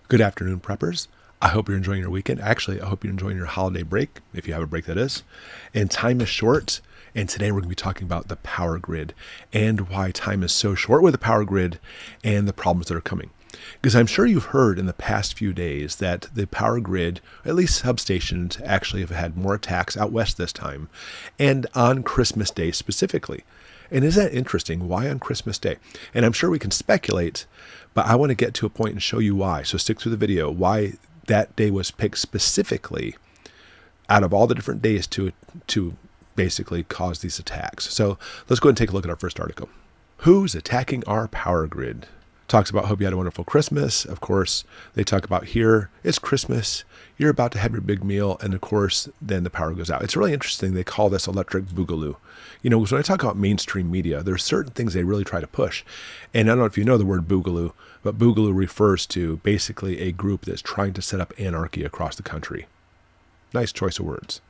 Good afternoon, preppers. I hope you're enjoying your weekend. Actually, I hope you're enjoying your holiday break, if you have a break that is. And time is short, and today we're going to be talking about the power grid and why time is so short with the power grid and the problems that are coming. Because I'm sure you've heard in the past few days that the power grid, at least substations, actually have had more attacks out west this time, and on Christmas Day specifically. And isn't that interesting? Why on Christmas Day? And I'm sure we can speculate, but I want to get to a point and show you why. So stick through the video, why that day was picked specifically out of all the different days to basically cause these attacks. So let's go ahead and take a look at our first article. Who's attacking our power grid? Talks about hope you had a wonderful Christmas. Of course, they talk about here, it's Christmas, you're about to have your big meal, and of course, then the power goes out. It's really interesting. They call this electric boogaloo. You know, when I talk about mainstream media, there's certain things they really try to push. And I don't know if you know the word boogaloo, but boogaloo refers to basically a group that's trying to set up anarchy across the country. Nice choice of words.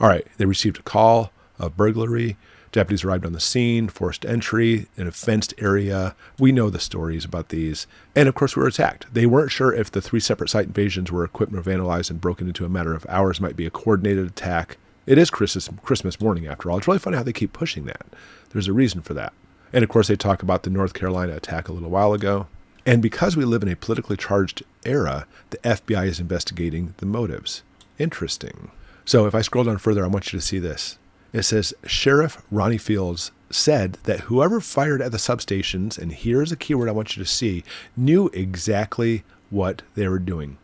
All right, they received a call of burglary. Deputies arrived on the scene, forced entry in a fenced area. We know the stories about these. And of course, we were attacked. They weren't sure if the 3 separate site invasions were equipment vandalized and broken into a matter of hours might be a coordinated attack. It is Christmas morning, after all. It's really funny how they keep pushing that. There's a reason for that. And of course, they talk about the North Carolina attack a little while ago. And because we live in a politically charged era, the FBI is investigating the motives. Interesting. So if I scroll down further, I want you to see this. It says, Sheriff Ronnie Fields said that whoever fired at the substations, and here's a keyword I want you to see, knew exactly what they were doing.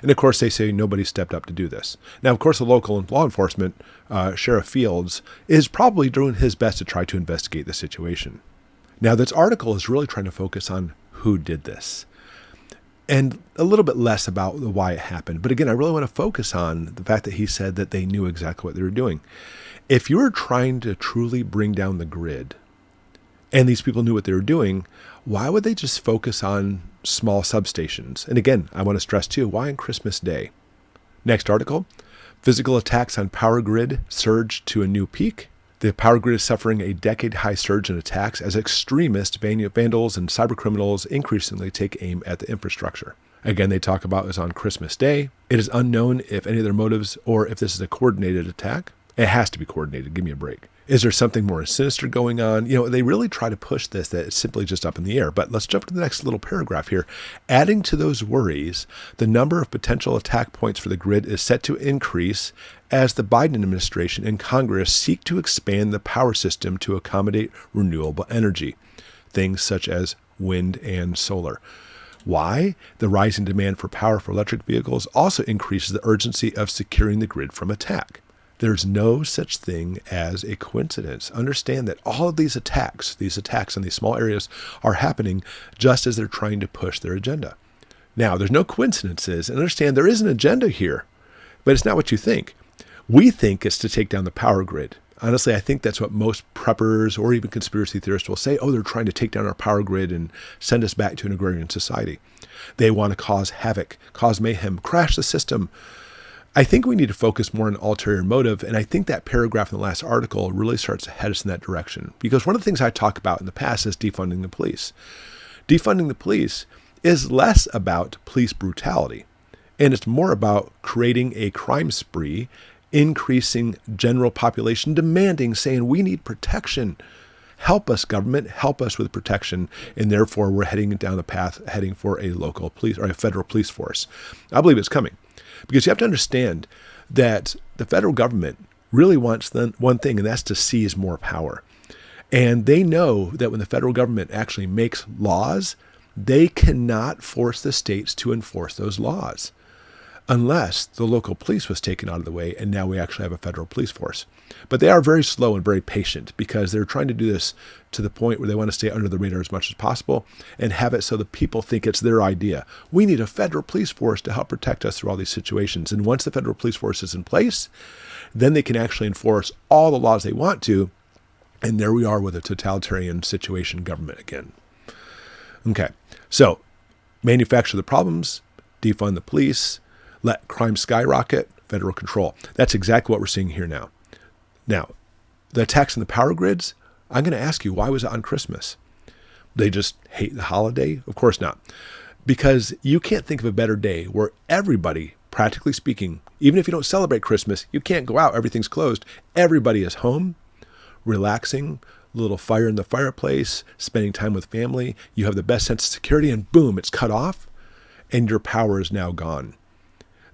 And of course, they say nobody stepped up to do this. Now, of course, the local law enforcement, Sheriff Fields, is probably doing his best to try to investigate the situation. Now, this article is really trying to focus on who did this, and a little bit less about the why it happened. But again, I really want to focus on the fact that he said that they knew exactly what they were doing. If you were trying to truly bring down the grid, and these people knew what they were doing, why would they just focus on small substations? And again, I want to stress too, why on Christmas Day? Next article, physical attacks on power grid surged to a new peak. The power grid is suffering a decade-high surge in attacks as extremists, vandals, and cybercriminals increasingly take aim at the infrastructure. Again, they talk about this on Christmas Day. It is unknown if any of their motives or if this is a coordinated attack. It has to be coordinated. Give me a break. Is there something more sinister going on? You know, they really try to push this, that it's simply just up in the air. But let's jump to the next little paragraph here. Adding to those worries, the number of potential attack points for the grid is set to increase as the Biden administration and Congress seek to expand the power system to accommodate renewable energy, things such as wind and solar. Why? The rising demand for power for electric vehicles also increases the urgency of securing the grid from attack. There's no such thing as a coincidence. Understand that all of these attacks in these small areas are happening just as they're trying to push their agenda. Now, there's no coincidences. And understand there is an agenda here, but it's not what you think. We think it's to take down the power grid. Honestly, I think that's what most preppers or even conspiracy theorists will say. Oh, they're trying to take down our power grid and send us back to an agrarian society. They want to cause havoc, cause mayhem, crash the system. I think we need to focus more on ulterior motive, and I think that paragraph in the last article really starts to head us in that direction. Because one of the things I talk about in the past is defunding the police. Defunding the police is less about police brutality, and it's more about creating a crime spree, increasing general population, demanding, saying, we need protection. Help us, government, help us with protection, and therefore we're heading down the path, heading for a local police or a federal police force. I believe it's coming. Because you have to understand that the federal government really wants one thing, and that's to seize more power. And they know that when the federal government actually makes laws, they cannot force the states to enforce those laws unless the local police was taken out of the way, and now we actually have a federal police force. But they are very slow and very patient because they're trying to do this to the point where they want to stay under the radar as much as possible and have it so the people think it's their idea. We need a federal police force to help protect us through all these situations. And once the federal police force is in place, then they can actually enforce all the laws they want to. And there we are with a totalitarian situation government again. Okay, so manufacture the problems, defund the police, let crime skyrocket, federal control. That's exactly what we're seeing here now. Now, the attacks on the power grids, I'm going to ask you, why was it on Christmas? They just hate the holiday? Of course not. Because you can't think of a better day where everybody, practically speaking, even if you don't celebrate Christmas, you can't go out, everything's closed. Everybody is home, relaxing, a little fire in the fireplace, spending time with family. You have the best sense of security, and boom, it's cut off, and your power is now gone.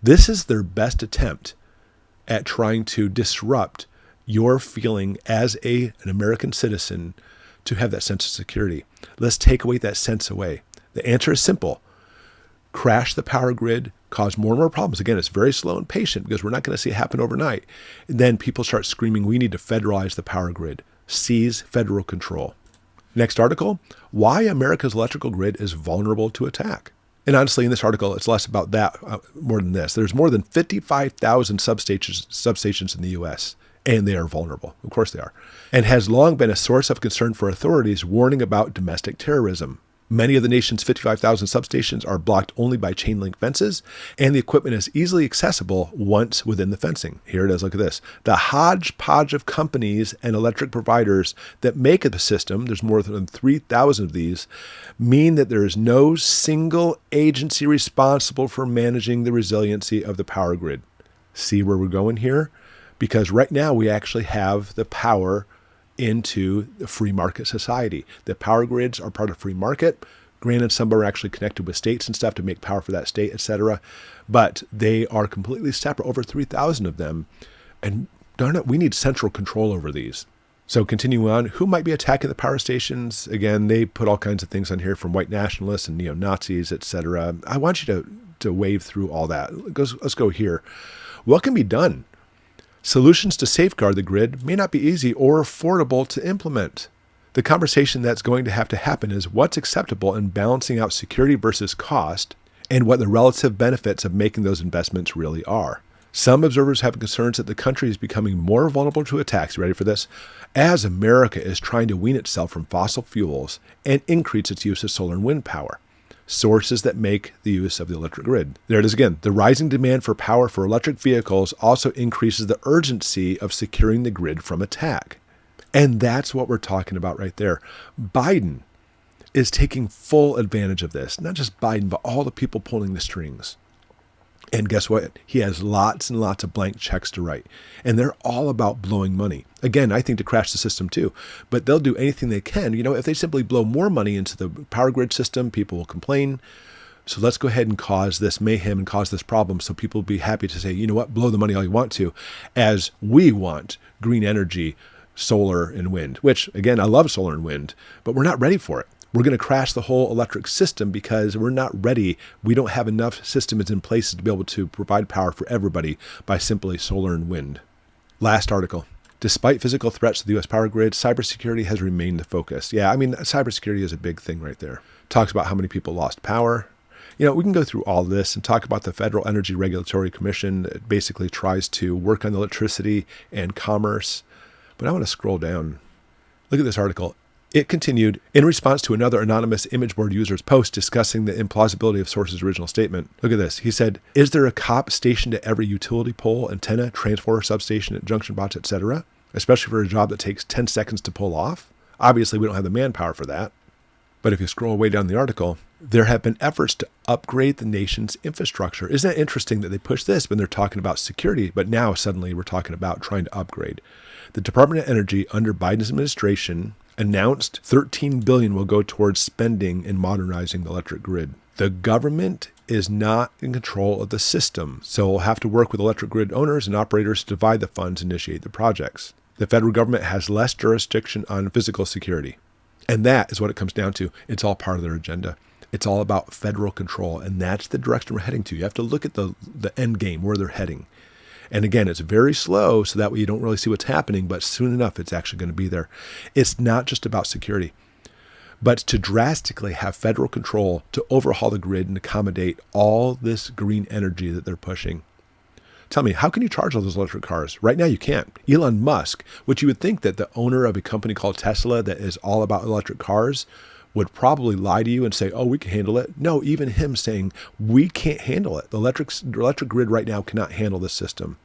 This is their best attempt at trying to disrupt your feeling as an American citizen to have that sense of security. Let's take away that sense away. The answer is simple. Crash the power grid, cause more and more problems. Again, it's very slow and patient because we're not going to see it happen overnight. And then people start screaming, we need to federalize the power grid, seize federal control. Next article, why America's electrical grid is vulnerable to attack. And honestly, in this article, it's less about that, more than this. There's more than 55,000 substations in the U.S., and they are vulnerable. Of course they are. And has long been a source of concern for authorities warning about domestic terrorism. Many of the nation's 55,000 substations are blocked only by chain link fences, and the equipment is easily accessible once within the fencing. Here it is, look at this. The hodgepodge of companies and electric providers that make up the system, there's more than 3,000 of these, mean that there is no single agency responsible for managing the resiliency of the power grid. See where we're going here? Because right now we actually have the power into the free market society. The power grids are part of free market. Granted, some are actually connected with states and stuff to make power for that state, etc. But they are completely separate, over 3,000 of them. And darn it, we need central control over these. So continuing on, who might be attacking the power stations? Again, they put all kinds of things on here from white nationalists and neo-Nazis, etc. I want you to wave through all that. Let's go here. What can be done? Solutions to safeguard the grid may not be easy or affordable to implement. The conversation that's going to have to happen is what's acceptable in balancing out security versus cost and what the relative benefits of making those investments really are. Some observers have concerns that the country is becoming more vulnerable to attacks, you ready for this, as America is trying to wean itself from fossil fuels and increase its use of solar and wind power, sources that make the use of the electric grid. There it is again. The rising demand for power for electric vehicles also increases the urgency of securing the grid from attack. And that's what we're talking about right there. Biden is taking full advantage of this. Not just Biden, but all the people pulling the strings. And guess what? He has lots and lots of blank checks to write. And they're all about blowing money. Again, I think to crash the system too. But they'll do anything they can. You know, if they simply blow more money into the power grid system, people will complain. So let's go ahead and cause this mayhem and cause this problem so people will be happy to say, you know what, blow the money all you want to, as we want green energy, solar and wind, which again, I love solar and wind, but we're not ready for it. We're going to crash the whole electric system because we're not ready. We don't have enough systems in place to be able to provide power for everybody by simply solar and wind. Last article. Despite physical threats to the U.S. power grid, cybersecurity has remained the focus. Yeah, I mean, cybersecurity is a big thing right there. Talks about how many people lost power. You know, we can go through all this and talk about the Federal Energy Regulatory Commission that basically tries to work on electricity and commerce. But I want to scroll down. Look at this article. It continued, in response to another anonymous image board user's post discussing the implausibility of Source's original statement. Look at this. He said, is there a cop stationed at every utility pole, antenna, transformer substation, at junction box, etc., especially for a job that takes 10 seconds to pull off? Obviously, we don't have the manpower for that. But if you scroll way down the article, there have been efforts to upgrade the nation's infrastructure. Isn't that interesting that they push this when they're talking about security, but now suddenly we're talking about trying to upgrade? The Department of Energy under Biden's administration announced $13 billion will go towards spending in modernizing the electric grid. The government is not in control of the system, so we'll have to work with electric grid owners and operators to divide the funds and initiate the projects. The federal government has less jurisdiction on physical security. And that is what it comes down to. It's all part of their agenda. It's all about federal control, and that's the direction we're heading to. You have to look at the end game, where they're heading. And again, it's very slow, so that way you don't really see what's happening, but soon enough, it's actually going to be there. It's not just about security, but to drastically have federal control to overhaul the grid and accommodate all this green energy that they're pushing. Tell me, how can you charge all those electric cars? Right now, you can't. Elon Musk, which you would think that the owner of a company called Tesla that is all about electric cars would probably lie to you and say, oh, we can handle it. No, even him saying, we can't handle it. The electric grid right now cannot handle this system.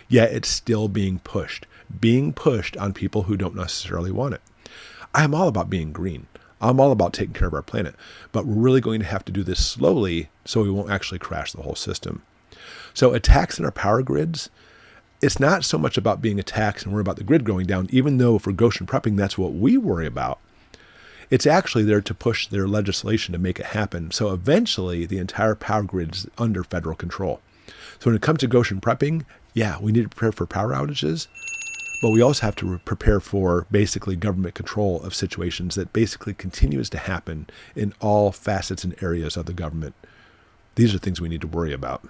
Yet it's still being pushed on people who don't necessarily want it. I'm all about being green. I'm all about taking care of our planet, but we're really going to have to do this slowly so we won't actually crash the whole system. So attacks in our power grids, it's not so much about being attacked and worry about the grid going down, even though for Goshen prepping, that's what we worry about. It's actually there to push their legislation to make it happen. So eventually the entire power grid is under federal control. So when it comes to Goshen prepping, yeah, we need to prepare for power outages, but we also have to prepare for basically government control of situations that basically continues to happen in all facets and areas of the government. These are things we need to worry about.